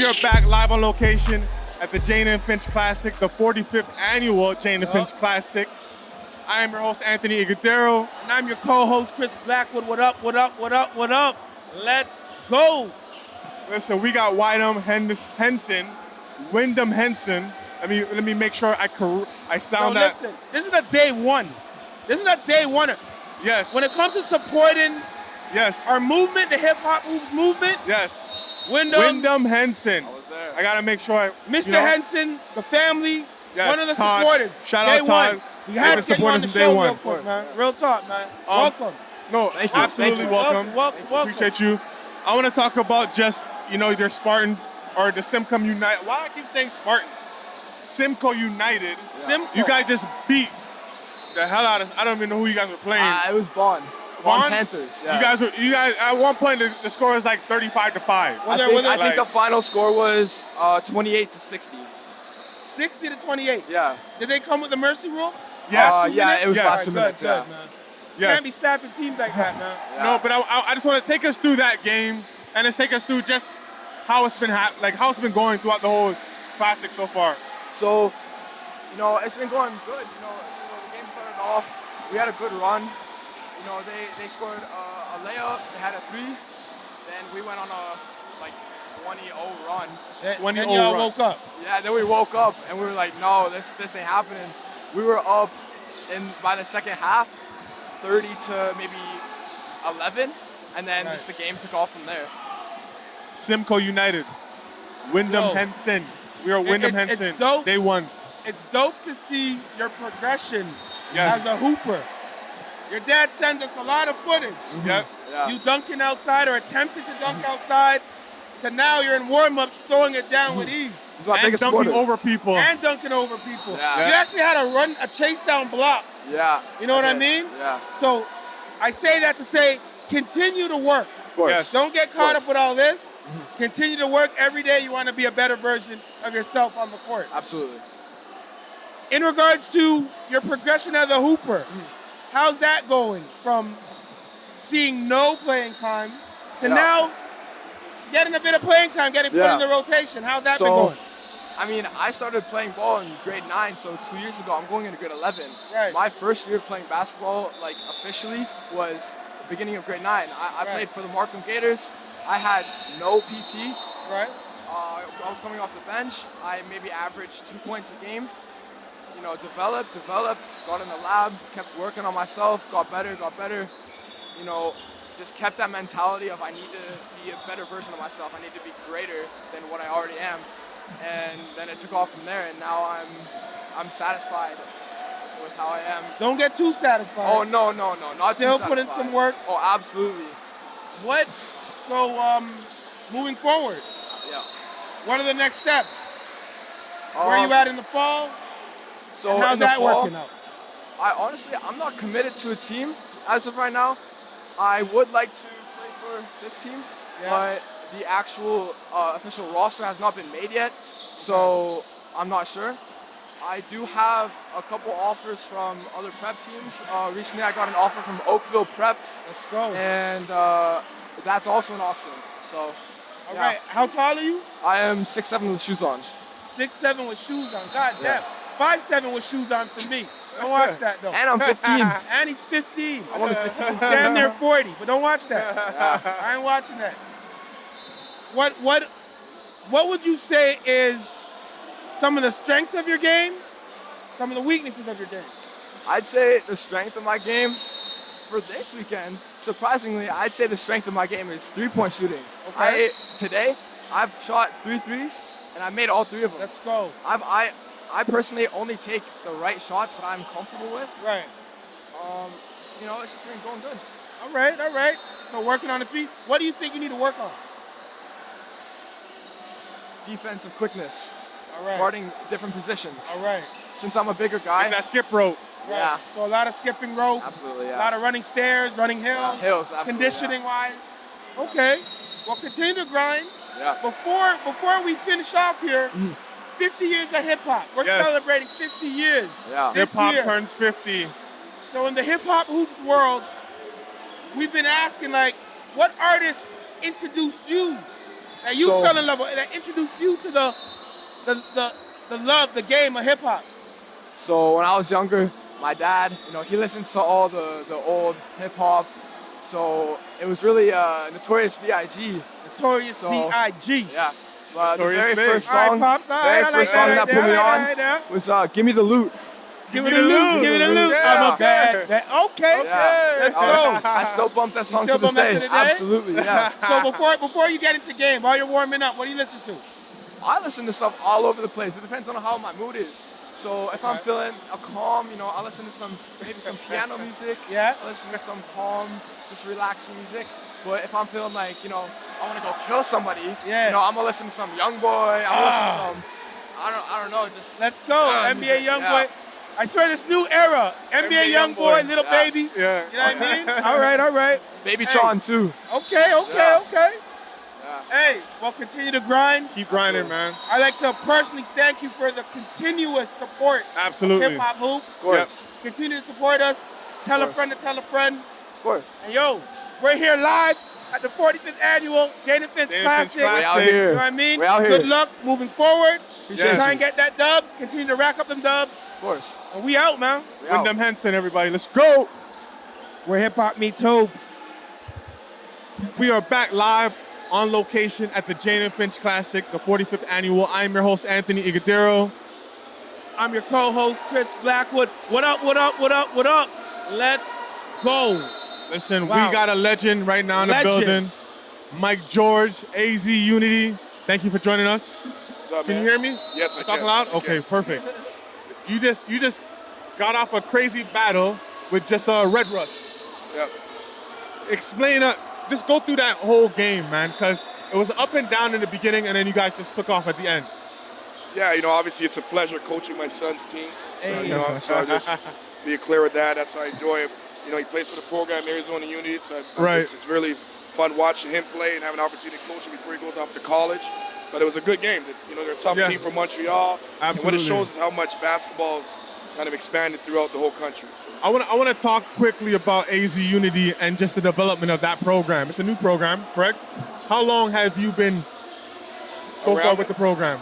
are back live on location at the Jane and Finch Classic, the 45th annual Jane and Finch Classic. I am your host, Anthony Iguodero. And I'm your co-host, Chris Blackwood. What up, what up, what up, what up? Let's go. Listen, we got Wyndham Henson. Let me make sure I sound that. Listen, this is a day one. This is a day one. Yes. When it comes to supporting our movement, the hip-hop movement. Yes. Wyndham Henson. I got to make sure Mr. Henson, the family, one of the Todd, supporters. Shout out Todd. We had to get you on the show real quick, man. Real talk, man. Welcome. No, thank you. Absolutely welcome. Welcome. Appreciate you. I want to talk about just, your Spartan or the Simcom United. Why I keep saying Spartan? Simcoe United. Yeah. You guys just beat the hell out of, I don't even know who you guys were playing. It was Vaughn Panthers. Yeah. You guys at one point the score was like 35-5. I think the final score was 28-60. 60-28. Yeah. Did they come with the mercy rule? Yes. It was last 2 minutes. Good, man. You can't be slapping teams like that, man. Yeah. No, but I just want to take us through that game and let's take us through just how it's been how it's been going throughout the whole classic so far. So, it's been going good. So the game started off. We had a good run. They scored a layup. They had a three. Then we went on a 20-0 run. Then y'all woke up. Yeah. Then we woke up and we were like, no, this ain't happening. We were up by the second half, 30 to maybe 11, and then just the game took off from there. Simcoe United, Wyndham Henson. We are Wyndham Henson. It's dope. Day one. It's dope to see your progression as a hooper. Your dad sends us a lot of footage. Mm-hmm. Yep. Yeah. You dunking outside or attempted to dunk outside, to now you're in warm-ups throwing it down with ease. And dunking over people. Yeah. You actually had a chase down block. Yeah. You know what I mean? Yeah. So I say that to say, continue to work. Of course. Yes. Don't get caught up with all this. Continue to work every day. You want to be a better version of yourself on the court. Absolutely. In regards to your progression as a hooper, how's that going from seeing no playing time to now getting a bit of playing time, getting put in the rotation? How's that been going? I started playing ball in grade 9, so 2 years ago. I'm going into grade 11. Right. My first year playing basketball, officially, was the beginning of grade 9. I played for the Markham Gators. I had no PT. Right. I was coming off the bench. I maybe averaged 2 points a game. Developed, got in the lab, kept working on myself, got better. Just kept that mentality of I need to be a better version of myself. I need to be greater than what I already am. And then it took off from there, and now I'm satisfied with how I am. Don't get too satisfied. Oh, no, not too satisfied. Still put in some work. Oh, absolutely. So, moving forward, what are the next steps? Where are you at in the fall? So and how's in the that fall, working out? I'm not committed to a team as of right now. I would like to play for this team, but the actual official roster has not been made yet, so I'm not sure. I do have a couple offers from other prep teams. Recently, I got an offer from Oakville Prep. Let's go. And that's also an option. So, all right. How tall are you? I am 6'7" with shoes on. 6'7" with shoes on. God damn. 5'7" with shoes on for me. Don't watch that though. And I'm 15. And he's 15. I'm only 15. Damn near 40, but don't watch that. I ain't watching that. What would you say is some of the strength of your game, some of the weaknesses of your game? I'd say the strength of my game for this weekend, surprisingly, I'd say the strength of my game is three-point shooting. Okay. Today, I've shot 3 threes, and I made all 3 of them. Let's go. I personally only take the right shots that I'm comfortable with. Right. It's just been going good. All right. So working on the feet. What do you think you need to work on? Defensive quickness. All right. Guarding different positions. All right. Since I'm a bigger guy. Like that skip rope. Right. Yeah. So a lot of skipping rope. Absolutely, yeah. A lot of running stairs, running hills. Hills, absolutely. Conditioning-wise. Okay. Well, continue to grind. Yeah. Before we finish off here, 50 years of hip-hop. We're celebrating 50 years. Yeah. Hip-hop turns 50. So in the hip-hop hoops world, we've been asking, what artists introduced you that you fell in love with, that introduced you to the love, the game of hip hop? So when I was younger, my dad, he listens to all the old hip hop. So it was really Notorious B.I.G. Notorious B.I.G. Yeah. But the Notorious very Big. first All song, right, Pops, all right, I like first that song right that there, put me all on right there. was Give Me the Loot. Give me the loot. Give me the loot. Yeah. I'm a bad. Okay. Yeah. Let's go. I still bump that song still to this bump that day. to the day? Absolutely, yeah. So before you get into game, while you're warming up, what do you listen to? I listen to stuff all over the place. It depends on how my mood is. So if I'm feeling a calm, I listen to maybe some piano music. Yeah. I listen to some calm, just relaxing music. But if I'm feeling like, I want to go kill somebody, I'm gonna listen to some Young Boy. I'm gonna listen to some, I don't know, just. Let's go, NBA music. Young Boy. I swear this new era, NBA Young Boy, Little Baby. Yeah. You know what I mean? All right. Baby Tron too. Okay. Yeah. Hey, well, continue to grind. Keep grinding, man. I'd like to personally thank you for the continuous support Absolutely. of Hip Hop Hoops. Of course. Continue to support us. Tell a friend to tell a friend. Of course. And yo, we're here live at the 45th annual Jane and Finch Classic. We out here. You know what I mean? We out here. Good luck moving forward. Appreciate Try you. and get that dub. Continue to rack up them dubs. Of course. And we out, man. We out. Wyndham Henson, everybody. Let's go. Where hip hop meets hoops. We are back live on location at the Jane and Finch Classic, the 45th annual. I'm your host, Anthony Igadero. I'm your co-host, Chris Blackwood. What up? Let's go. Listen, Wow. we got a legend right now in Legend. the building. Mike George, AZ Unity. Thank you for joining us. What's up, Can man? you hear me? Yes, I Talking can. loud? I Okay, can. perfect. You just got off a crazy battle with just a Red Rush. Yep. Explain just go through that whole game, man, because it was up and down in the beginning, and then you guys just took off at the end. Yeah, obviously it's a pleasure coaching my son's team. So, Hey. so just be clear with that. That's why I enjoy it. He plays for the program Arizona Unity, so Right. it's really fun watching him play and have an opportunity to coach him before he goes off to college. But it was a good game. They're a tough Yeah. team from Montreal. And what it Absolutely. shows is how much basketball's kind of expanded throughout the whole country. So. I want to talk quickly about AZ Unity and just the development of that program. It's a new program, correct? How long have you been so far Around with it? the program?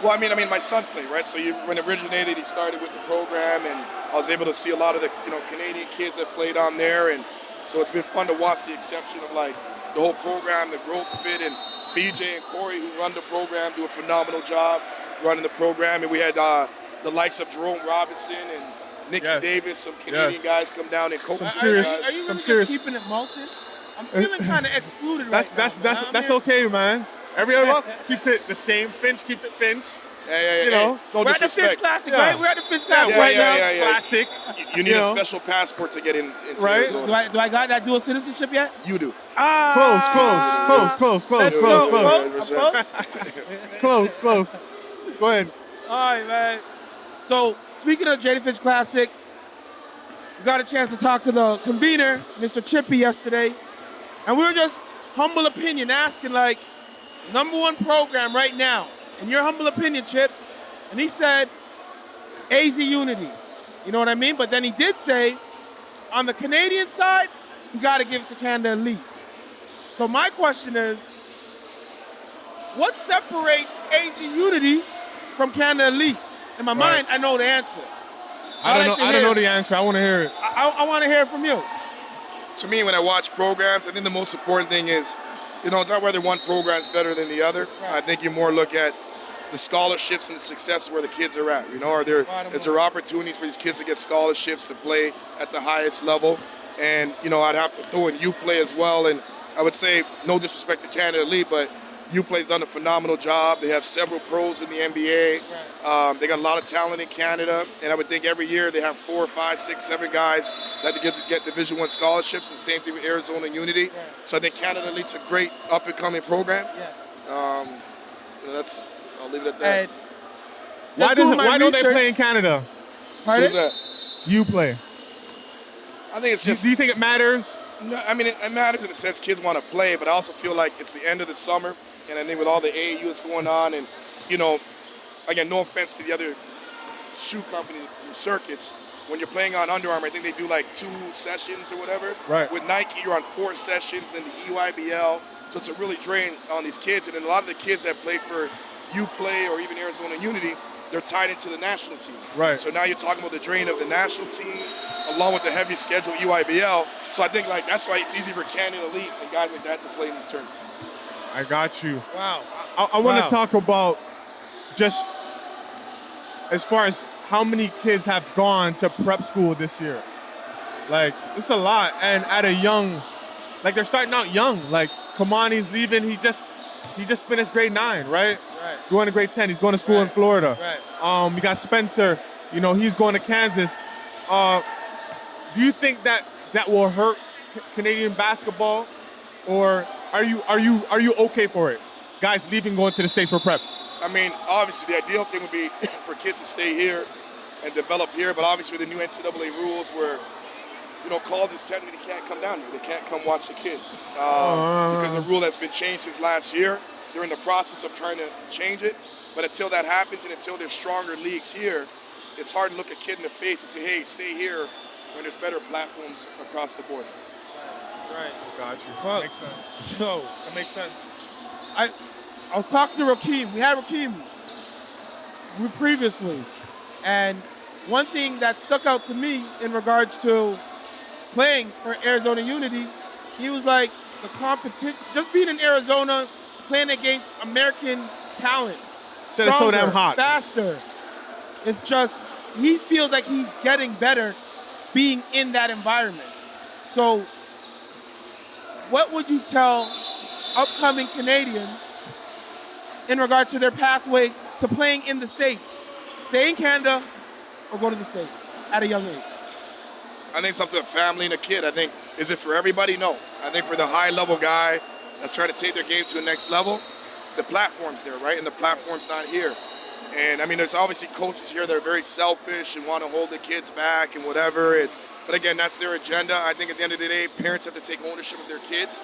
Well, I mean, my son played, right? So when it originated, he started with the program, and I was able to see a lot of the, Canadian kids that played on there, and so it's been fun to watch the exception of the whole program, the growth of it, and BJ and Corey, who run the program, do a phenomenal job running the program, and we had the likes of Jerome Robinson and Nicky Yes. Davis, some Canadian guys come down and coach. Some these serious- guys. Are you Some really serious- just keeping it molten? I'm feeling kind of excluded That's right now. that's okay, man. Everyone else keeps it the same. Finch keeps it Finch. Yeah. You know, It's no We're at the Finch disrespect. Classic, Yeah. right? We're at the Finch Classic Yeah, right now. yeah. Classic. You need You a know. special passport to get into Right? Arizona. Do I got that dual citizenship yet? You do. Close. Let's go. Close. Close. Close. Go ahead. All right, man. So, speaking of Jane and Finch Classic, we got a chance to talk to the convener, Mr. Chippie, yesterday. And we were just humble opinion asking, number one program right now, in your humble opinion, Chip. And he said, AZ Unity. You know what I mean? But then he did say, on the Canadian side, you got to give it to Canada Elite. So my question is, what separates AZ Unity from Canada Elite? In my mind, I know the answer. I don't know the answer. I want to hear it. I want to hear it from you. To me, when I watch programs, I think the most important thing is, it's not whether one program is better than the other. Right. I think you more look at the scholarships and the success where the kids are at. Is there opportunities for these kids to get scholarships to play at the highest level? And, I'd have to throw in UPlay as well. And I would say, no disrespect to Canada Elite, but UPlay's done a phenomenal job. They have several pros in the NBA. They got a lot of talent in Canada, and I would think every year they have 4, 5, 6, 7 guys that get Division I scholarships, and same thing with Arizona Unity. Right. So I think Canada Elite's a great up-and-coming program. Yes. I'll leave it at that. And Why don't they play in Canada? Pardon? Who's that? You play. I think it's just. Do you think it matters? No, I mean, it matters in the sense kids want to play, but I also feel like it's the end of the summer, and I think with all the AAU that's going on, and again, no offense to the other shoe company circuits, when you're playing on Under Armour, I think they do 2 sessions or whatever. Right. With Nike, you're on 4 sessions, then the EYBL, So it's a really drain on these kids. And then a lot of the kids that play for U-Play or even Arizona Unity, they're tied into the national team. Right. So now you're talking about the drain of the national team along with the heavy schedule of UIBL. So I think like that's why it's easy for Canada Elite and guys like that to play in these tournaments. I got you. Wow. I want to talk about just as far as how many kids have gone to prep school this year. Like, it's a lot. And at a young, like they're starting out young. Like, Kamani's leaving. He just finished grade 9, right? Right. Going to grade 10. He's going to school in Florida. Right. You got Spencer. You know, he's going to Kansas. Do you think that will hurt Canadian basketball, or are you okay for it? Guys leaving, going to the States for prep. I mean, obviously the ideal thing would be for kids to stay here and develop here, but obviously with the new NCAA rules where, you know, colleges technically can't come down here. They can't come watch the kids because the rule that's been changed since last year. They're in the process of trying to change it, but until that happens and until there's stronger leagues here, it's hard to look a kid in the face and say, hey, stay here when there's better platforms across the board. Right. Got you. Fuck. Makes sense. No, that makes sense. I was talking to Rakeem. We had Rakeem previously, and one thing that stuck out to me in regards to playing for Arizona Unity, he was like the competition, just being in Arizona, playing against American talent, Said it's so damn stronger, hot. faster. It's just he feels like he's getting better being in that environment. So, what would you tell upcoming Canadians in regards to their pathway to playing in the States? Stay in Canada or go to the States at a young age? I think it's up to a family and a kid. I think, is it for everybody? No. I think for the high-level guy that's trying to take their game to the next level, the platform's there, right? And the platform's not here. And, I mean, there's obviously coaches here that are very selfish and want to hold the kids back and whatever. But, again, that's their agenda. I think at the end of the day, parents have to take ownership of their kids.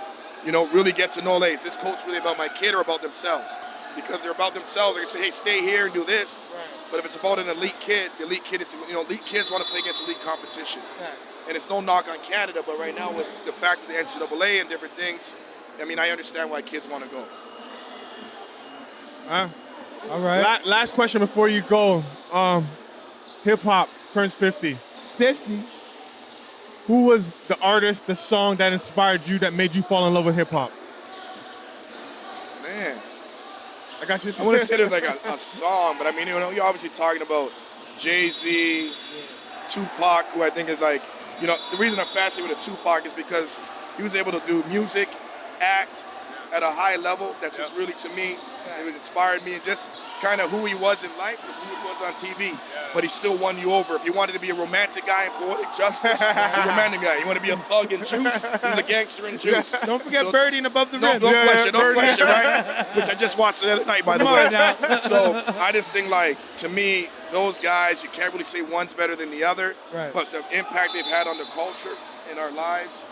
You know, really get to know, hey, is this coach really about my kid or about themselves? Because if they're about themselves, they can say, hey, stay here and do this. Right. But if it's about an elite kid, the elite kid is, you know, elite kids want to play against elite competition. Right. And it's no knock on Canada, but right now with the fact of the NCAA and different things, I mean, I understand why kids want to go. All right. Last question before you go. Hip hop turns 50. 50. Who was the artist, the song that inspired you, that made you fall in love with hip hop? Man, I got you. I wouldn't say there's like a song, but I mean, you know, you're obviously talking about Jay-Z, Tupac, who I think is like, you know, the reason I'm fascinated with Tupac is because he was able to do music, act at a high level that just really, to me, it inspired me, and just kind of who he was in life was who he was on TV. But he still won you over. If you wanted to be a romantic guy in Poetic Justice, a romantic guy. You want to be a thug in Juice, he was a gangster in Juice. Don't forget Birdie and Above the No, Rim. don't question, right? Which I just watched the other night, by the way. Now. So I just think, like, to me, those guys, you can't really say one's better than the other, Right. but the impact they've had on the culture in our lives,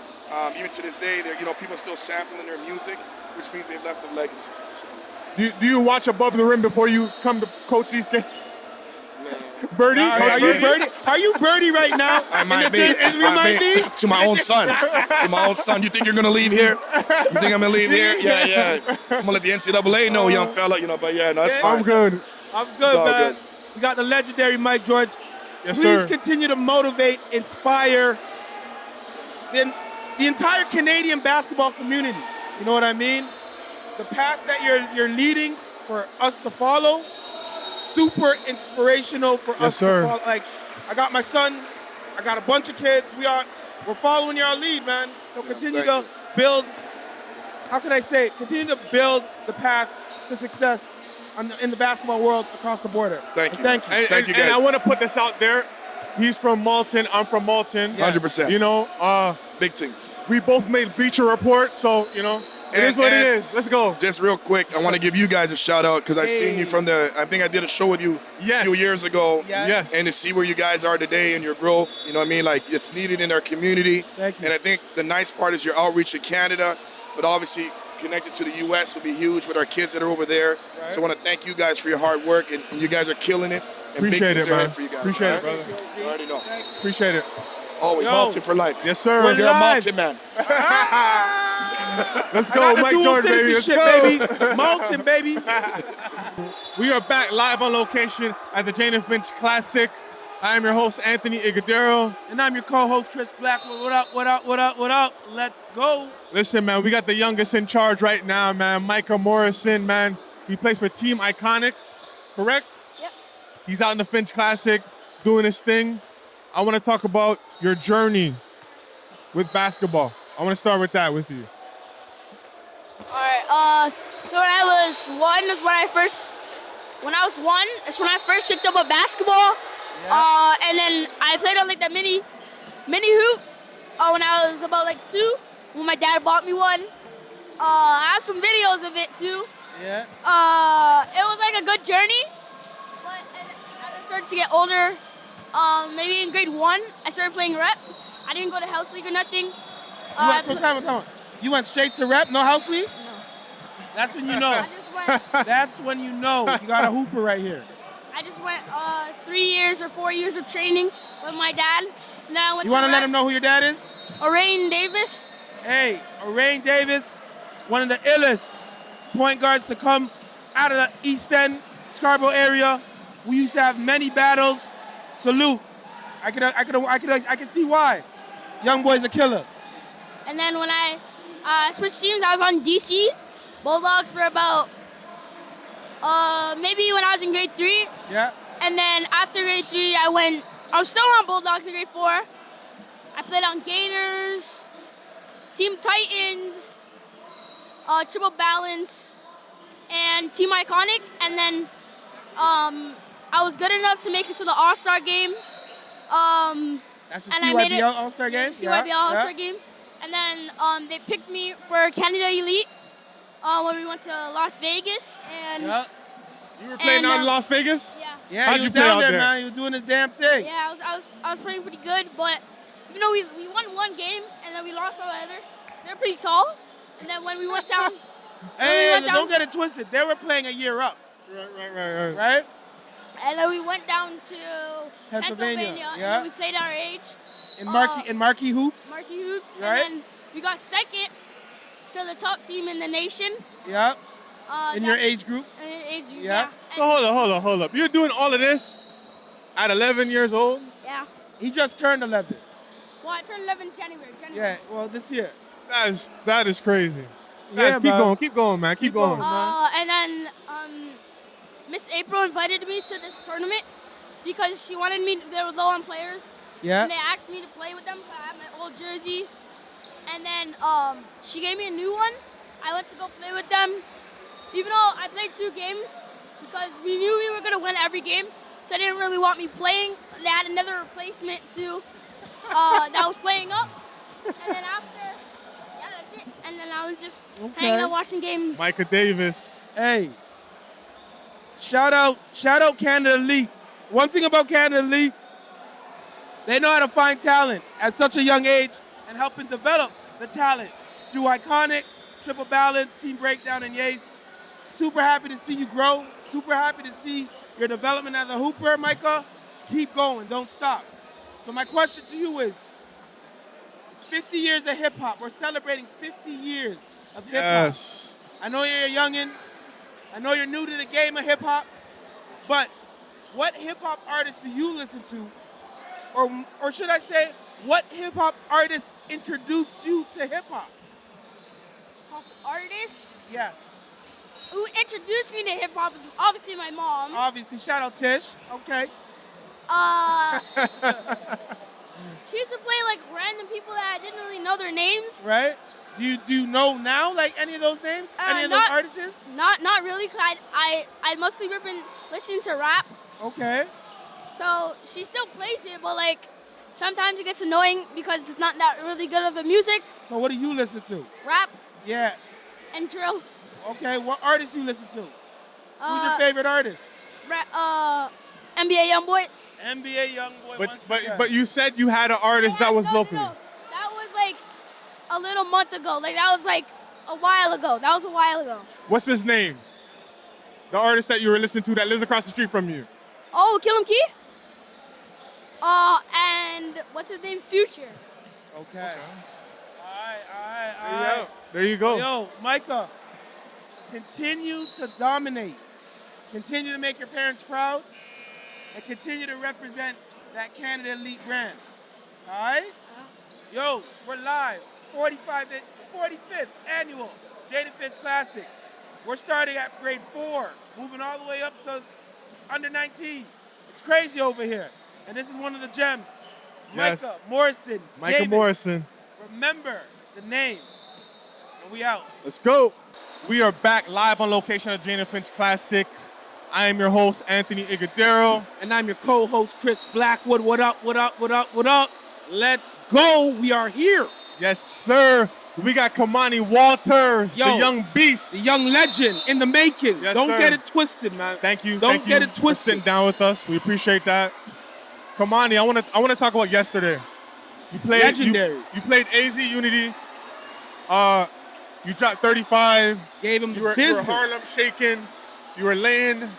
even to this day, you know, people still sampling their music, which means they've left a legacy. So, Do you watch Above the Rim before you come to coach these games? Birdie? Are you Birdie? Are you Birdie right now? I might be. You might be. To my own son. To my own son. You think you're gonna leave here? You think I'm gonna leave here? Yeah. I'm gonna let the NCAA know, young fella. You know, but yeah, no, that's fine. I'm good. I'm It's good, all man. good. We got the legendary Mike George. Yes, Please sir. continue to motivate, inspire the entire Canadian basketball community. You know what I mean? The path that you're leading for us to follow, super inspirational for us sir. to follow. Like, I got my son, I got a bunch of kids. We're following your lead, man. So continue to build. How can I say it? Continue to build the path to success in the basketball world across the border. Thank you. Thank you. And, Thank you, and guys. I want to put this out there. He's from Malton. I'm from Malton. 100%. You know, Big things. we both made Bleacher Report, so, you know, it is what it is. Let's go. Just real quick, I want to give you guys a shout out because I've seen you from I think I did a show with you Yes. a few years ago. Yes. And to see where you guys are today and your growth, you know what I mean? Like, it's needed in our community. Thank you. And I think the nice part is your outreach in Canada, but obviously connected to the U.S. will be huge with our kids that are over there. Right. So I want to thank you guys for your hard work, and you guys are killing it. And Appreciate big things it, are man. ahead for you guys. Appreciate it, all brother. right? You already know. Appreciate it. Always, Yo. Malton for life. Yes, sir. We're You're a live. Malton man. Let's I go, got the Mike dual Jordan, baby. Let's citizenship, go. baby. Mulching, baby. We are back live on location at the Jane and Finch Classic. I am your host, Anthony Igadero. And I'm your co-host, Chris Blackwood. What up, what up, what up, what up? Let's go. Listen, man, we got the youngest in charge right now, man. Micah Morrison, man. He plays for Team Iconic, correct? Yep. He's out in the Finch Classic doing his thing. I want to talk about your journey with basketball. I want to start with that with you. All right. So when I was one is when I first picked up a basketball. And then I played on like the mini hoop. When I was about like 2, when my dad bought me one. I have some videos of it too. Yeah. It was like a good journey. But as I started to get older, maybe in grade 1, I started playing rep. I didn't go to house league or nothing. Time. You went straight to rep, no house league? No. That's when you know. I just went. That's when you know you got a hooper right here. I just went 3 years or 4 years of training with my dad. And then I went You want to rep. let him know who your dad is? Orain Davis. Hey, Orain Davis, one of the illest point guards to come out of the East End, Scarborough area. We used to have many battles. Salute. I can see why. Young boy's a killer. And then when I switched teams, I was on DC Bulldogs for about maybe when I was in grade 3. Yeah. And then after grade 3, I was still on Bulldogs in grade 4. I played on Gators, Team Titans, Triple Balance, and Team Iconic. And then I was good enough to make it to the All-Star game. That's the CYBL All-Star game? CYBL All-Star game. And then they picked me for Canada Elite when we went to Las Vegas. And Yeah. You were playing out in Las Vegas? yeah. Yeah, How'd he you was play down out there, there? man. He was doing his damn thing. Yeah, I was playing pretty good, but we won one game and then we lost all the other. They're pretty tall. And then when we went down, Hey, don't get it twisted. They were playing a year up, Right. right? and then we went down to Pennsylvania, and yeah. then we played our age, In Marquee Hoops. Marquee Hoops, Right. and then we got second to the top team in the nation. Yeah. In your age group. Yeah. So hold up. You're doing all of this at 11 years old? Yeah. He just turned 11. Well, I turned 11 in January. Yeah, well, this year. That is crazy. Yeah, Guys, keep going, man. Keep going. going. And then Miss April invited me to this tournament because she wanted me. They were low on players. Yeah. And they asked me to play with them. I had my old jersey. And then she gave me a new one. I went to go play with them. Even though I played 2 games because we knew we were going to win every game. So they didn't really want me playing. They had another replacement too that was playing up. And then after, yeah, that's it. And then I was just hanging out watching games. Micah Davis. Hey. Shout out Canada Elite. One thing about Canada Elite, they know how to find talent at such a young age and helping develop the talent through Iconic, Triple Balance, Team Breakdown, and Yace. Super happy to see you grow. Super happy to see your development as a hooper, Micah. Keep going. Don't stop. So my question to you is, it's 50 years of hip-hop. We're celebrating 50 years of hip-hop. Yes. I know you're a youngin'. I know you're new to the game of hip-hop. But what hip-hop artists do you listen to? Or should I say, what hip-hop artists introduced you to hip-hop? Hip-hop artists Yes. who introduced me to hip-hop is obviously my mom. Obviously. Shout out Tish. Okay. She used to play like random people that I didn't really know their names. Right? Do you know now, like, any of those names? Any of those artists? Not really, because I mostly been listening to rap. Okay. So she still plays it, but like sometimes it gets annoying because it's not that really good of a music. So what do you listen to? Rap Yeah. and drill. Okay, what artists you listen to? Who's your favorite artist? NBA Youngboy. NBA Youngboy. But you said you had an artist that was locally. No. That was like a little month ago. Like that was like a while ago. What's his name? The artist that you were listening to that lives across the street from you. Oh, Kill 'Em Key. And what's his name? Future. Okay. All right. Yeah. There you go. Yo, Micah, continue to dominate. Continue to make your parents proud. And continue to represent that Canada Elite brand. All right? Yo, we're live. 45th annual Jane and Finch Classic. We're starting at grade 4, moving all the way up to under 19. It's crazy over here. And this is one of the gems. Yes. Micah Morrison. Micah David. Morrison. Remember the name. And we out. Let's go. We are back live on location at Jane and Finch Classic. I am your host, Anthony Igadero. And I'm your co-host, Chris Blackwood. What up, what up, what up, what up? Let's go. We are here. Yes, sir. We got Kamani Walter, Yo, the young beast. The young legend in the making. Yes, Don't sir. get it twisted, man. Thank you. Don't Thank get you it for twisted. sitting down with us. We appreciate that. Kamani, I want to talk about yesterday. You played Legendary. You played AZ Unity. You dropped 35. Gave him You were business. Harlem shaking. You were laying,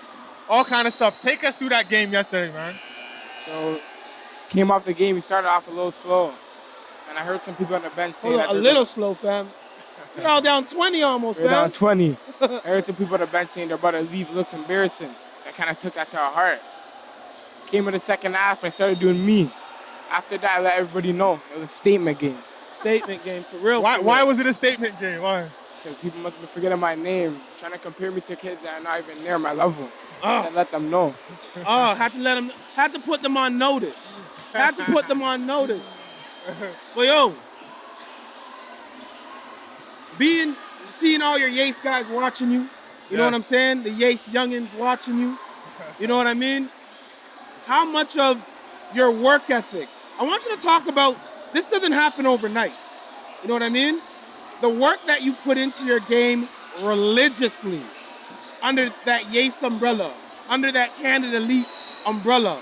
all kind of stuff. Take us through that game yesterday, man. So, came off the game, we started off a little slow. And I heard some people on the bench saying Hold on, that a little slow, fam. We're all down 20 almost, we're down fam. 20. I heard some people on the bench saying they're about to leave. It looks embarrassing. So I kind of took that to heart. Came in the second half and I started doing me. After that, I let everybody know it was a statement game. Statement game, for real. Why was it a statement game? Why? Because people must be forgetting my name, trying to compare me to kids that are not even near my level. Oh. I let them know. Oh, had to put them on notice. Had to put them on notice. But yo, seeing all your Yates guys watching you, you know what I'm saying? The Yates youngins watching you, you know what I mean? How much of your work ethic, I want you to talk about, this doesn't happen overnight, you know what I mean? The work that you put into your game religiously, under that Yates umbrella, under that Canada Elite umbrella.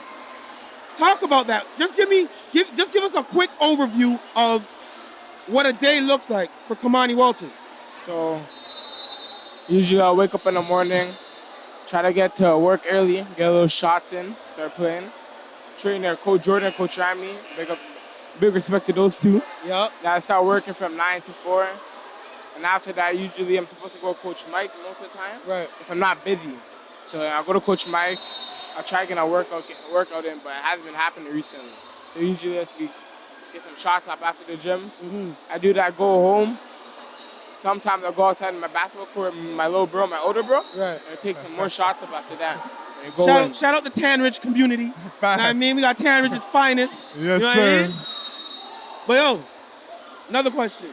Talk about that. Just give us a quick overview of what a day looks like for Kamani Walters. So, usually I'll wake up in the morning, try to get to work early, get a little shots in, start playing. Train there, Coach Jordan, Coach Rami, big respect to those two. Yep. Then I start working from 9 to 4. And after that, usually I'm supposed to go to Coach Mike most of the time. Right. If I'm not busy. So I'll go to Coach Mike, I'll try to get a workout in, but it hasn't been happening recently. So usually I get some shots up after the gym. Mm-hmm. I do that, go home. Sometimes I'll go outside in my basketball court with my little bro, my older bro. Right. And I take some more shots up after that. And go in. Shout out the Tan Ridge community. You know what I mean? We got Tan Ridge's finest. Yes, you know what sir. I mean? But yo, another question.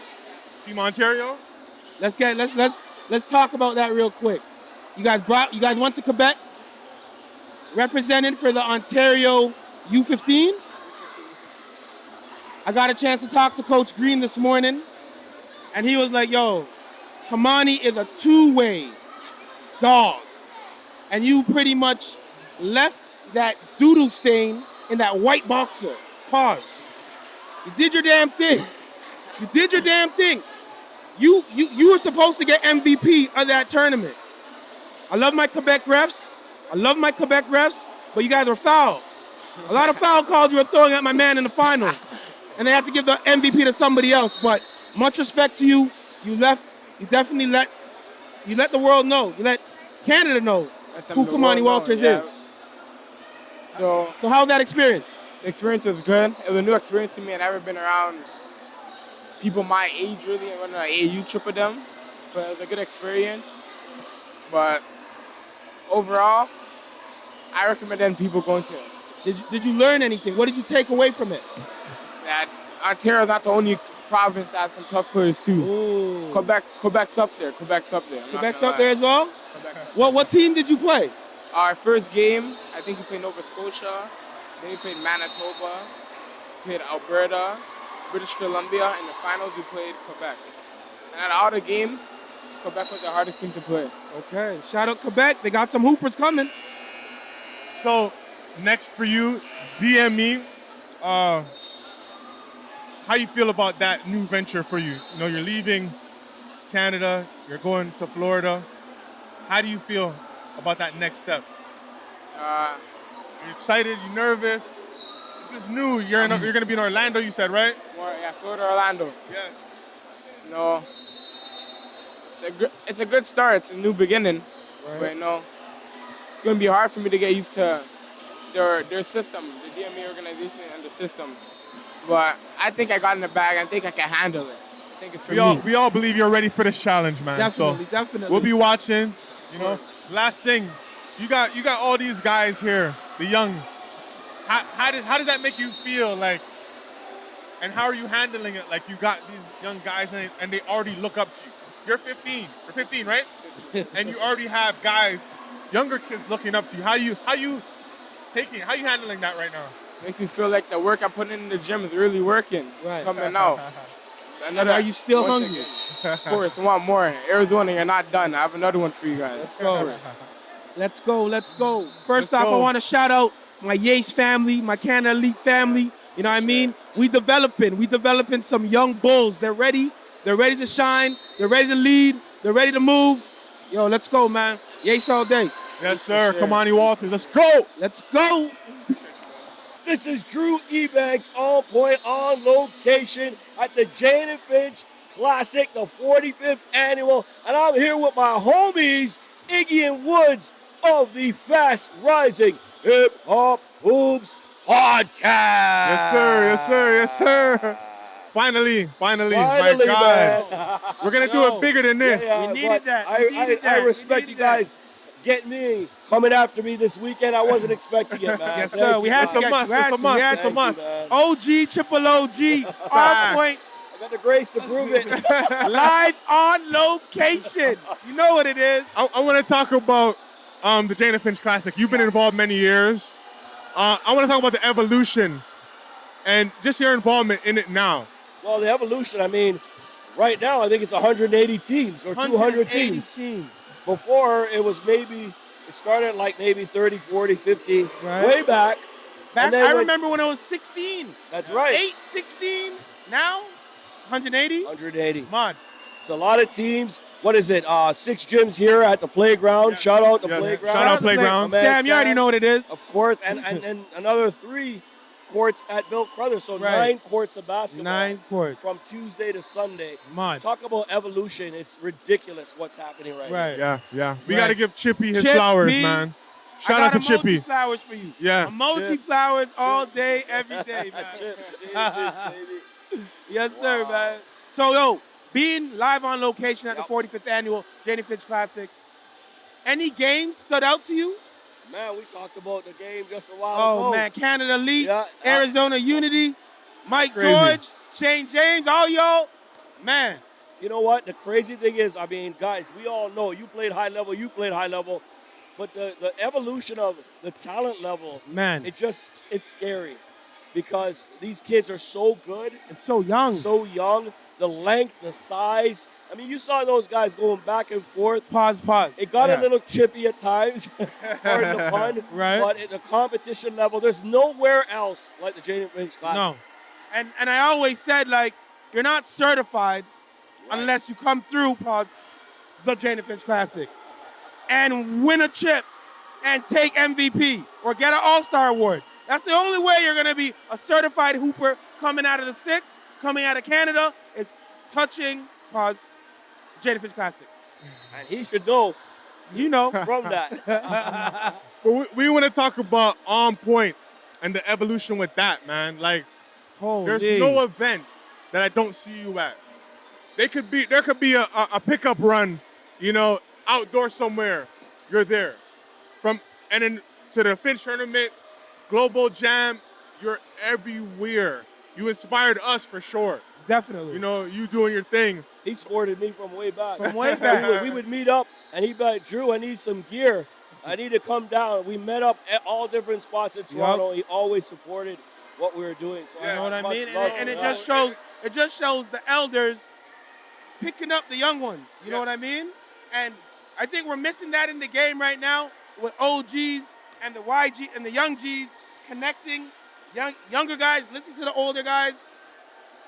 Team Ontario? Let's talk about that real quick. You guys went to Quebec, represented for the Ontario U15. I got a chance to talk to Coach Green this morning, and he was like, yo, Kamani is a two-way dog. And you pretty much left that doo-doo stain in that white boxer. Pause. You did your damn thing. You did your damn thing. You were supposed to get MVP of that tournament. I love my Quebec refs, but you guys were foul. A lot of foul calls you were throwing at my man in the finals. And they had to give the MVP to somebody else. But much respect to you. You definitely let the world know. You let Canada know who Kamani Walters is. So how was that experience? the experience was good. It was a new experience to me. I'd never been around people my age really. I went on an AAU trip with them. But it was a good experience. But overall, I recommend people going to it. Did you learn anything? What did you take away from it? That Ontario is not the only province that has some tough players too. Ooh. Quebec's up there. Quebec's up there as well? What team did you play? Our first game, I think we played Nova Scotia. Then we played Manitoba, played Alberta, British Columbia. In the finals, we played Quebec. And out of all the games, Quebec was the hardest team to play. Okay, shout out Quebec. They got some hoopers coming. So, next for you, DM me. How you feel about that new venture for you? You know, you're leaving Canada, you're going to Florida. How do you feel about that next step? You excited? You nervous? This is new. You're going to be in Orlando, you said, right? Florida, Orlando. Yeah. No, it's a good start. It's a new beginning. Right. But, it's going to be hard for me to get used to their system, the DMA organization and the system. But I think I got in the bag. I think I can handle it. I think it's for me. We all believe you're ready for this challenge, man. Definitely. We'll be watching. Last thing, you got all these guys here, the young. How does that make you feel? Like, and how are you handling it? Like, you got these young guys and they already look up to you. You're 15. You're 15, right? 15. And you already have guys, younger kids looking up to you. How you handling that right now? Makes me feel like the work I'm putting in the gym is really working. Right. It's coming out. And are you still hungry? Of course, I want more. Arizona, you're not done. I have another one for you guys. Let's go. First off, I want to shout out my Yates family, my Canada Elite family. You know what I mean? We developing some young bulls. They're ready. They're ready to shine. They're ready to lead. They're ready to move. Yo, let's go, man. Yates all day. Yes, sir. Kamani Walters. Let's go. Let's go. This is Drew Ebanks on point, on location at the Jane and Finch Classic, the 45th annual. And I'm here with my homies, Iggy and Woods of the Fast Rising Hip Hop Hoops Podcast. Yes, sir. Finally, my God. Man. We're going to do it bigger than this. You needed that. I respect you guys getting me, coming after me this weekend. I wasn't expecting it, man. Yes, sir. We had to get It's a must. OG, triple OG, on point, I got the grace to prove it. live on location. You know what it is. I want to talk about the Jane and Finch Classic. You've been involved many years. I want to talk about the evolution and just your involvement in it now. Well, the evolution, I mean, right now I think it's 180 teams or 200 teams. Before, it started like maybe 30, 40, 50, way back. I remember when it was 16. That's right. 8, 16, now 180? 180. Come on. It's a lot of teams. What is it? 6 gyms here at the playground. Yeah. Shout out the playground. Shout out playground. Sam, you already know what it is. Of course. And another 3 courts at Bill Crothers. So 9 courts of basketball. 9 courts. From Tuesday to Sunday. Man. Talk about evolution. It's ridiculous what's happening right now. Yeah. We got to give Chippie his flowers, man. Shout out to Chippie. Emoji flowers for you. Yeah. Emoji flowers all day, every day, man. Chip, baby. Yes, sir, man. So, being live on location at the 45th annual Jane and Finch Classic, any games stood out to you? Man, we talked about the game just a while ago. Oh, man, Canada Elite, Arizona Unity, Mike George, Shane James, all y'all. Man. You know what? The crazy thing is, I mean, guys, we all know you played high level, but the evolution of the talent level, man, it's scary because these kids are so good. And so young. The length, the size. I mean, you saw those guys going back and forth. Pause. It got a little chippy at times, pardon the pun. Right. But at the competition level, there's nowhere else like the Jane and Finch Classic. No. And I always said, like, you're not certified unless you come through, the Jane and Finch Classic and win a chip and take MVP or get an All-Star award. That's the only way you're going to be a certified hooper coming out of the 6, coming out of Canada, is touching, Jane and Finch Classic. And he should know. You know. From that. But we want to talk about On Point and the evolution with that, man. Like, there's no event that I don't see you at. There could be a pickup run, outdoor somewhere. You're there. And then to the Finch tournament, Global Jam, you're everywhere. You inspired us for sure. Definitely. You doing your thing. He supported me from way back. We would meet up, and he'd be like, Drew, I need some gear. I need to come down. We met up at all different spots in Toronto. He always supported what we were doing. So you know what I mean? And it just shows the elders picking up the young ones. You know what I mean? And I think we're missing that in the game right now with OGs and the YG and the young Gs connecting. Younger guys, listen to the older guys.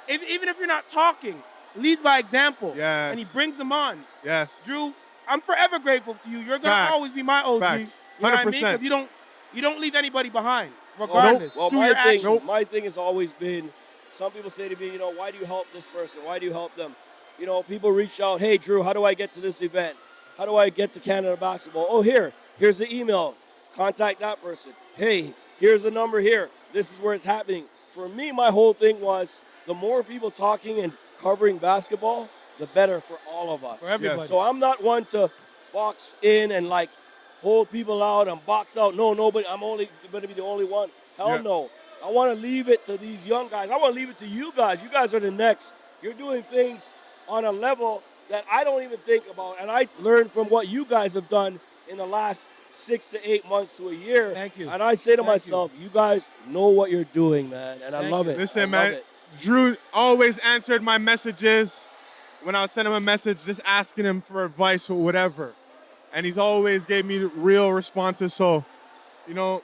Even if you're not talking, leads by example. Yes. And he brings them on. Yes. Drew, I'm forever grateful to you. You're going to always be my OG. Facts. 100%. You know what I mean? Because you don't leave anybody behind, regardless. Well, my thing has always been, some people say to me, why do you help this person? Why do you help them? you know, people reach out, hey, Drew, how do I get to this event? How do I get to Canada basketball? Oh, here's the email. Contact that person. Hey, here's the number here. This is where it's happening. For me, my whole thing was the more people talking and covering basketball, the better for all of us. For everybody. So I'm not one to box in and like hold people out and box out. No, nobody. I'm only going to be the only one. Hell no. I want to leave it to these young guys. I want to leave it to you guys. You guys are the next. You're doing things on a level that I don't even think about. And I learned from what you guys have done in the last 6 to 8 months to a year. Thank you. And I say to myself, you guys know what you're doing, man. And I love it. Listen, I man, love it. Drew always answered my messages when I would send him a message just asking him for advice or whatever. And he's always gave me real responses. So, you know,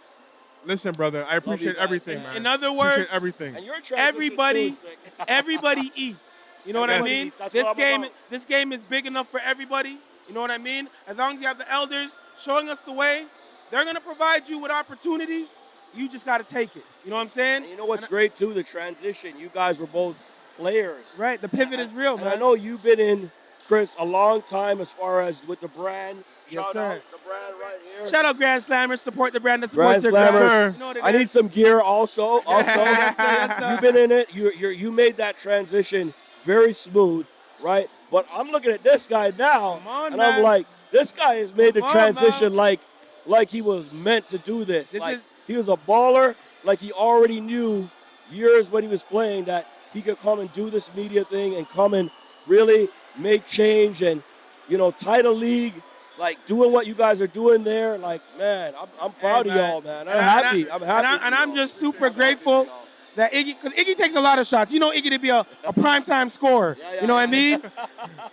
listen, brother, I appreciate guys, everything, man. man. In other words, appreciate everything. And you're trying everybody, to sick. everybody eats. You know what I Everybody mean? eats. That's This what I'm game, about. this game is big enough for everybody. You know what I mean? As long as you have the elders showing us the way, they're gonna provide you with opportunity. You just gotta take it. You know what I'm saying? And you know what's great, too? The transition. You guys were both players. Right. The pivot is real, And man. I know you've been in, Chris, a long time as far as with the brand. Yes, Shout sir. out the brand right here. Shout out Grand Slammers. Support the brand that Grand supports their Slammers. brand. Sir. You know what it I need is. some gear also. Yes, sir. Yes, sir. You've been in it. You made that transition very smooth, right? But I'm looking at this guy now, Come on, and man. I'm like, this guy has made the Come on, transition man. like he was meant to do this. This Like is- he was a baller. Like he already knew years when he was playing that he could come and do this media thing and come and really make change and, you know, title league. Like doing what you guys are doing there, like man, I'm proud of y'all, man. I'm happy. I'm happy. And I'm just super grateful that Iggy, because Iggy takes a lot of shots. You know Iggy to be a primetime scorer. You know what I mean?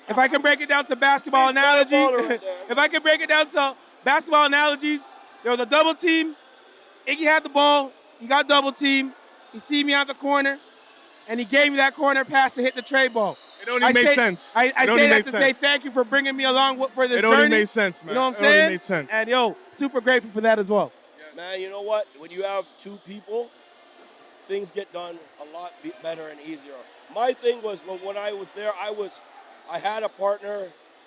If I can break it down to basketball Big time analogy, baller right there. if I can break it down to basketball analogies, there was a double team. Iggy had the ball. He got double team. He see me out the corner, and he gave me that corner pass to hit the tray ball. It only made sense. I It only say that made to sense. say thank you for bringing me along for this It journey. only made sense, man. You know what I'm It only saying? made sense. And yo, super grateful for that as well. Man, you know what? When you have two people, things get done a lot better and easier. My thing was when I was there, I had a partner.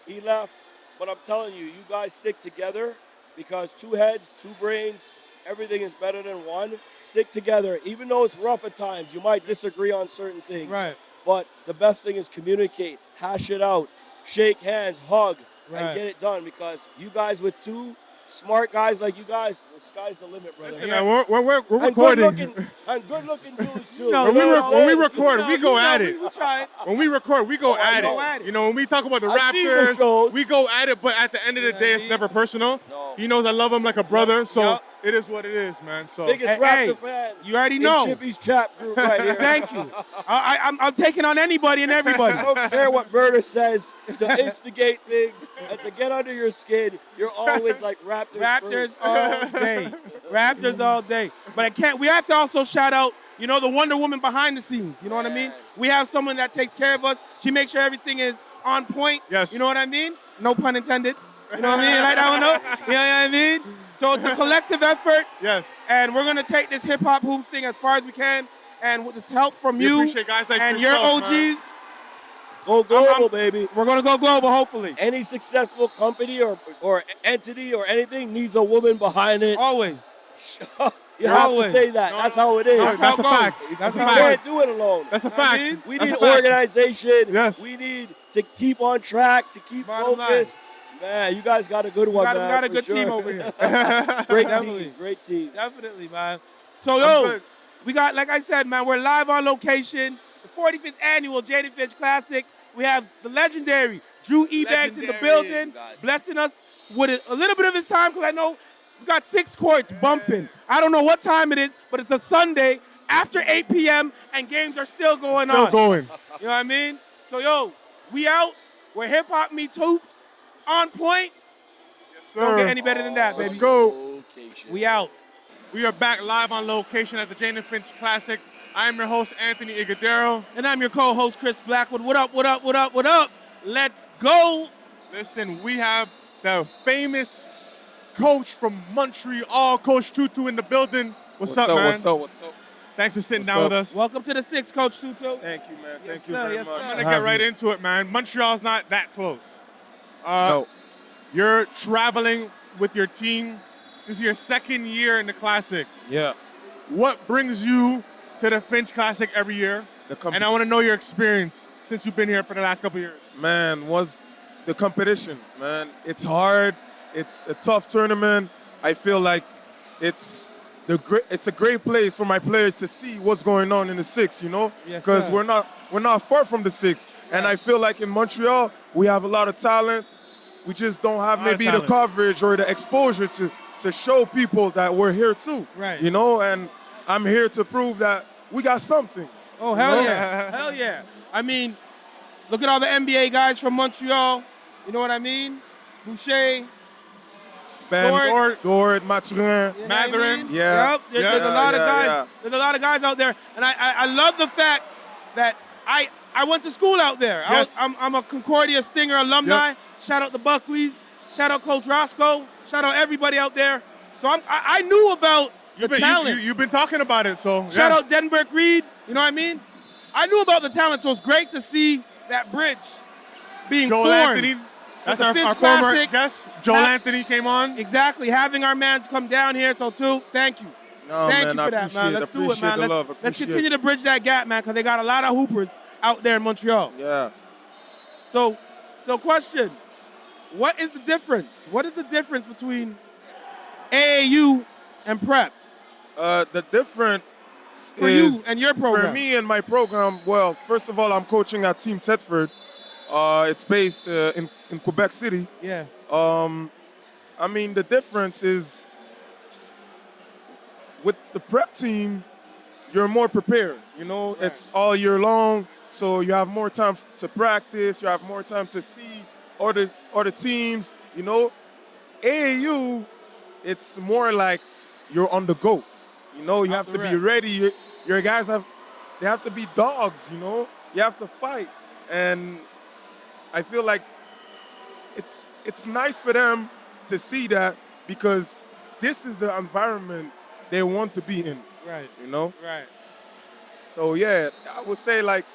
He left, but I'm telling you, you guys stick together because two heads, two brains, everything is better than one. Stick together, even though it's rough at times. You might disagree on certain things, Right. but the best thing is communicate, hash it out, shake hands, hug, Right. and get it done. Because you guys with two smart guys like you guys, the sky's the limit, brother. Listen, man, we're And recording. good-looking dudes too. No, When You know what I'm we saying? record, we go at We it. try it. When we record, we go Oh, I at know. it. You know, when we talk about the I've seen the Raptors, shows. we go at it. But at the end of the day, it's never personal. No. He knows I love him like a brother, so Yup. it is what it is, man. So Biggest Hey, Raptor hey, fan. you already in know. Chippie's chat group right here. Thank you. I'm taking on anybody and everybody. I don't care what Murder says to instigate things and to get under your skin. You're always like Raptors. Raptors first. all day. Raptors all day. But we have to also shout out, you know, the Wonder Woman behind the scenes. You know what I mean? We have someone that takes care of us. She makes sure everything is on point. Yes. You know what I mean? No pun intended. You know what I mean? Like that one, no? You know what I mean? So it's a collective effort. yes, And we're going to take this hip-hop hoops thing as far as we can. And with this help from we you appreciate guys like and your yourself, OGs, man. Go global, baby. we're going to go global, hopefully. Any successful company or entity or anything needs a woman behind it. Always. You have Always. to say that. No, That's no, how it is. no, that's a how it goes. fact. That's We a can't fact. do it alone. That's a You know what I fact. mean? We That's need a fact. organization. Yes. We need to keep on track, to keep Bottom focused. Man, you guys got a good one, We man. got a for good team sure. over here. Great Definitely. team. Great team. Definitely, man. So, I'm yo, good. we got, like I said, man, we're live on location. The 45th annual Jane and Finch Classic. We have the legendary Drew Ebanks in the Legendary. building, Guys. blessing us with a little bit of his time, because I know we got 6 courts bumping. I don't know what time it is, but it's a Sunday after 8 p.m. and games are still going Still on. going. You know what I mean? So, yo, we out where hip-hop meets hoops. On point. Yes, Don't get sir. any better than that, Let's baby. go. Location. We out. We are back live on location at the Jane and Finch Classic. I am your host, Anthony Igadero. And I'm your co-host, Chris Blackwood. What up, what up, what up, what up? Let's go. Listen, we have the famous coach from Montreal, Coach Tutu, in the building. What's up, man? What's up? Thanks for sitting What's down up? with us. Welcome to the 6, Coach Tutu. Thank you, man. Thank you sir. very Yes, much. sir. I'm I'm gonna get right into it, man. Montreal's not that close. No. You're traveling with your team. This is your second year in the Classic. Yeah. What brings you to the Finch Classic every year? And I want to know your experience since you've been here for the last couple of years. Man, was the competition, man. It's hard. It's a tough tournament. I feel like it's a great place for my players to see what's going on in the 6, you know? Yes, Because sir. we're not far from the 6. And I feel like in Montreal, we have a lot of talent. We just don't have lot of maybe the talent. coverage or the exposure to show people that we're here too. Right. You know, and I'm here to prove that we got something. Oh, hell know? yeah. Hell yeah. I mean, look at all the NBA guys from Montreal. You know what I mean? Boucher. Dort, Mathurin. You know what I Matherin. mean? Yeah. Yep. There's Yeah. a lot of Yeah, guys. yeah. There's a lot of guys out there, and I love the fact that I went to school out there. Yes. I'm a Concordia Stinger alumni. Yep. Shout out the Buckleys. Shout out Coach Roscoe. Shout out everybody out there. So I knew about the talent. You've been talking about it, so Shout yeah. out Denberg Reed. You know what I mean? I knew about the talent, so it's great to see that bridge being Joel formed. Anthony. That's the our Finch former Classic. guest. Joel Ha- Anthony came on. Exactly. Having our mans come down here, so too, thank you. No, Thank man, you I for that, man. Let's do it, appreciate man. the Let's, love. let's Appreciate continue to bridge that gap, man, because they got a lot of hoopers out there in Montreal. Yeah. So question, what is the difference? What is the difference between AAU and prep? The difference For you is and your program. For me and my program, well, first of all, I'm coaching at Team Thetford. It's based in Quebec City. Yeah. I mean, the difference is with the prep team, you're more prepared. You know, it's all year long, so you have more time to practice. You have more time to see other teams. You know, AAU, it's more like you're on the go. You know, you have to be ready. Your guys they have to be dogs. You know, you have to fight, and I feel like it's nice for them to see that because this is the environment they want to be in. Right. You know? Right. So yeah, I would say like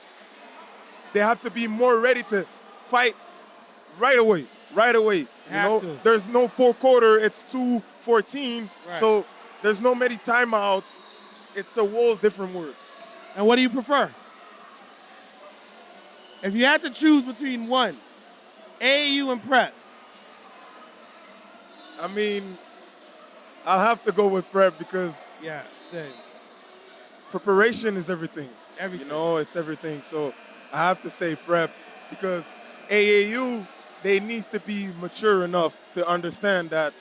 they have to be more ready to fight right away. Right away. You Have know, to. there's no fourth quarter, it's 2-14. Right. So there's no many timeouts. It's a whole different word. And what do you prefer? If you had to choose between one, AAU and prep. I mean, I'll have to go with prep because Yeah, same. preparation is everything. Everything. You know, it's everything. So I have to say prep because AAU, they needs to be mature enough to understand that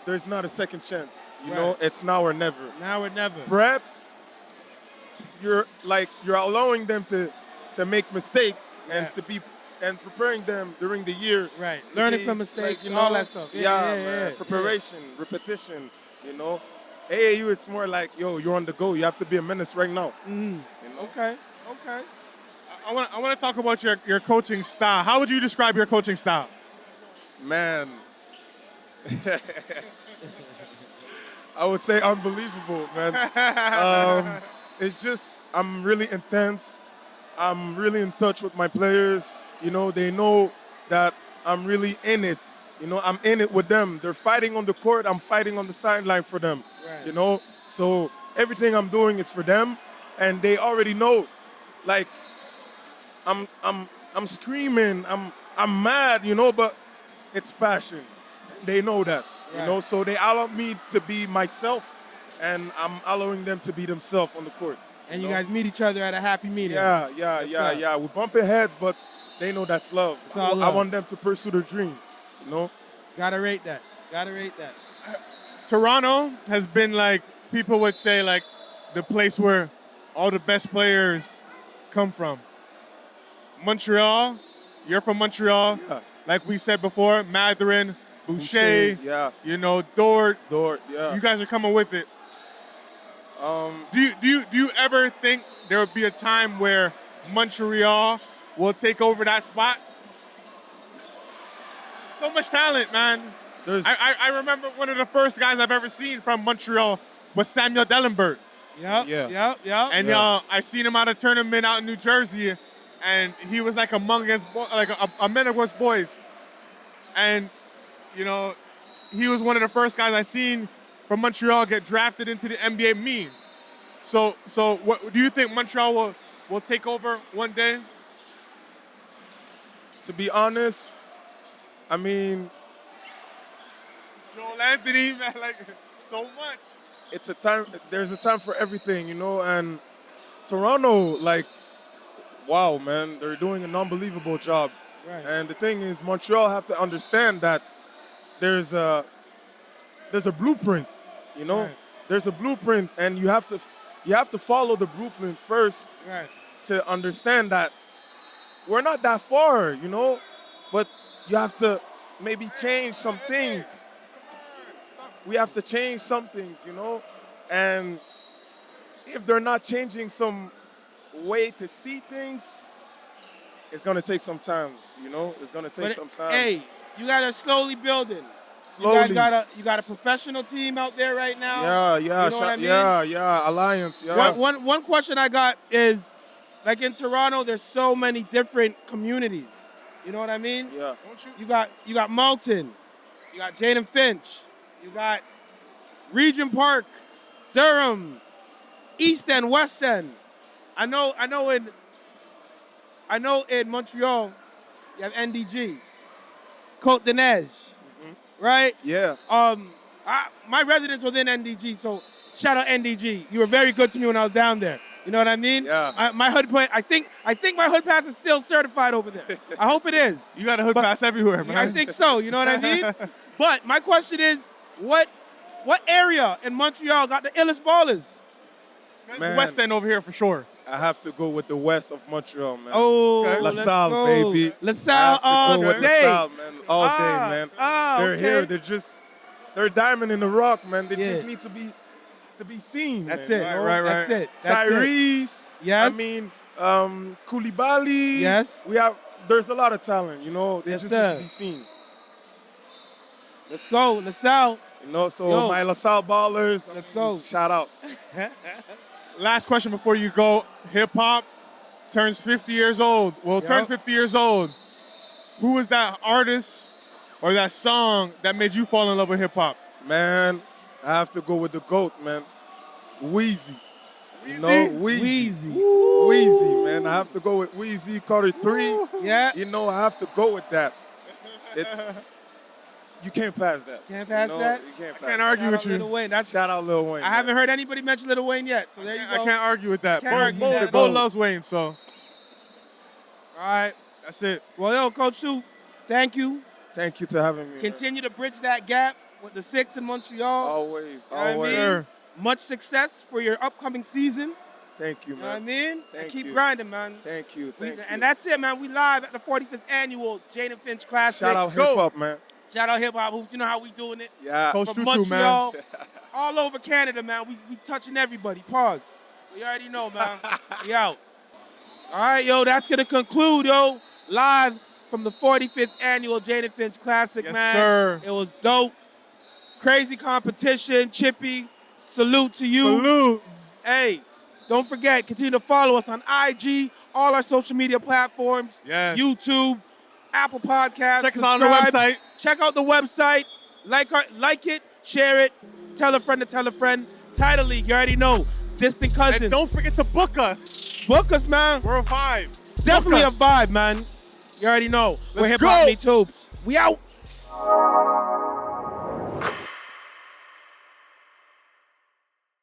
there's not a second chance. You know, it's now or never. Now or never. Prep, you're allowing them to make mistakes and preparing them during the year. Right. to Learning be, from mistakes, like, all that stuff. Yeah, man. Preparation, repetition, you know. AAU, it's more like, yo, you're on the go. You have to be a menace right now. You know? Okay. I want to talk about your coaching style. How would you describe your coaching style? Man. I would say unbelievable, man. It's just, I'm really intense. I'm really in touch with my players. You know, they know that I'm really in it. You know, I'm in it with them. They're fighting on the court. I'm fighting on the sideline for them. Right. You know, so everything I'm doing is for them, and they already know. Like, I'm screaming. I'm mad. You know, but it's passion. They know that. You know, so they allow me to be myself, and I'm allowing them to be themselves on the court. And you guys meet each other at a happy medium. Yeah. We're bumping heads, but they know that's love. It's all I love. want them to pursue their dream, you know? Gotta rate that. Toronto has been like, people would say like the place where all the best players come from. Montreal, you're from Montreal. Yeah. Like we said before, Matherin, Boucher, yeah. you know, Dort. Yeah. You guys are coming with it. Do you ever think there would be a time where Montreal will take over that spot? So much talent, man. I remember one of the first guys I've ever seen from Montreal was Samuel Dellenberg. Yep. Yeah. Yep. And I seen him at a tournament out in New Jersey, and he was like a men against boys. And, you know, he was one of the first guys I seen from Montreal get drafted into the NBA mean. So what do you think Montreal will take over one day? To be honest, I mean, Joel Anthony, man, like so much. it's a time. There's a time for everything, you know. And Toronto, like, wow, man, they're doing an unbelievable job. Right. And the thing is, Montreal have to understand that there's a blueprint, you know. Right. There's a blueprint, and you have to follow the blueprint first Right. to understand that we're not that far, you know. But you have to maybe change some things. We have to change some things, you know. And if they're not changing some way to see things, it's gonna take some time, you know. It's gonna take some time. Hey, you guys are slowly building. Slowly. You got a professional team out there right now. Yeah, You know what I mean? yeah. Alliance, yeah. One question I got is, like in Toronto, there's so many different communities. You know what I mean? Yeah. You got Malton, you got Jane and Finch, you got Regent Park, Durham, East End, West End. I know in Montreal, you have NDG, Côte de Neige, right? Yeah. My residence was in NDG, so shout out NDG. You were very good to me when I was down there. You know what I mean? Yeah. My hood pass, I think my hood pass is still certified over there. I hope it is. You got a hood pass everywhere, man. I think so. You know what I mean? But my question is, what area in Montreal got the illest ballers? Man. West End over here for sure. I have to go with the west of Montreal, man. Oh, Okay. La let's Salle, go. baby. La I Salle have to all go with day. La Salle, man. All day, man. They're okay. here. They're diamond in the rock, man. They Yeah. just need to be seen. That's man. it. Right, right, right. That's it. That's it. Tyrese. Yes. I mean, Koulibaly. Yes. There's a lot of talent, you know. They Yes, just sir. need to be seen. Let's go. La Salle. You know, so Yo. my La Salle ballers. Let's go. Shout out. Last question before you go. Hip hop turns 50 years old. Well, turn Yep. 50 years old. Who was that artist or that song that made you fall in love with hip hop? Man, I have to go with the GOAT, man. Wheezy. You know, Wheezy. Wheezy, man. I have to go with Wheezy, Carter 3. Yeah. You know, I have to go with that. You can't pass that. Can't pass you know, that? You can't pass Can't that. argue Shout with out you. Lil Wayne. Shout out Lil Wayne. I haven't heard anybody mention Lil Wayne yet, so there you I go. can't argue with that. Can't argue Bo, with that. Bo GOAT. loves Wayne, so All right. that's it. Well, yo, Coach Sue, thank you. Thank you for having me. man. Continue to bridge that gap with the Six in Montreal. Always, You know what I always. mean? Sure. Much success for your upcoming season. Thank you, You know what I man. mean? And Thank keep you. grinding, man. Thank you. Thank you. And that's it, man. We live at the 45th annual Jane and Finch Classic. Shout out Go. hip hop, man. Shout out hip hop. You know how we doing it. Yeah. Coach From Tutu, man. Montreal, all over Canada, man. We touching everybody. Pause. We already know, man. We out. All right, yo, that's going to conclude, yo. Live from the 45th annual Jane and Finch Classic, Yes, man. sir. It was dope. Crazy competition. Chippy, salute to you. Salute. Hey, don't forget, continue to follow us on IG, all our social media platforms, Yes. YouTube, Apple Podcasts. Check us out on the subscribe. website. Check out the website. Like it, share it, tell a friend to tell a friend. Title League, you already know. Distant cousins. And don't forget to book us. Book us, man. We're a vibe. Definitely a Book us. vibe, man. You already know. We're Let's Hip Hop go. Meets Hoops. We out.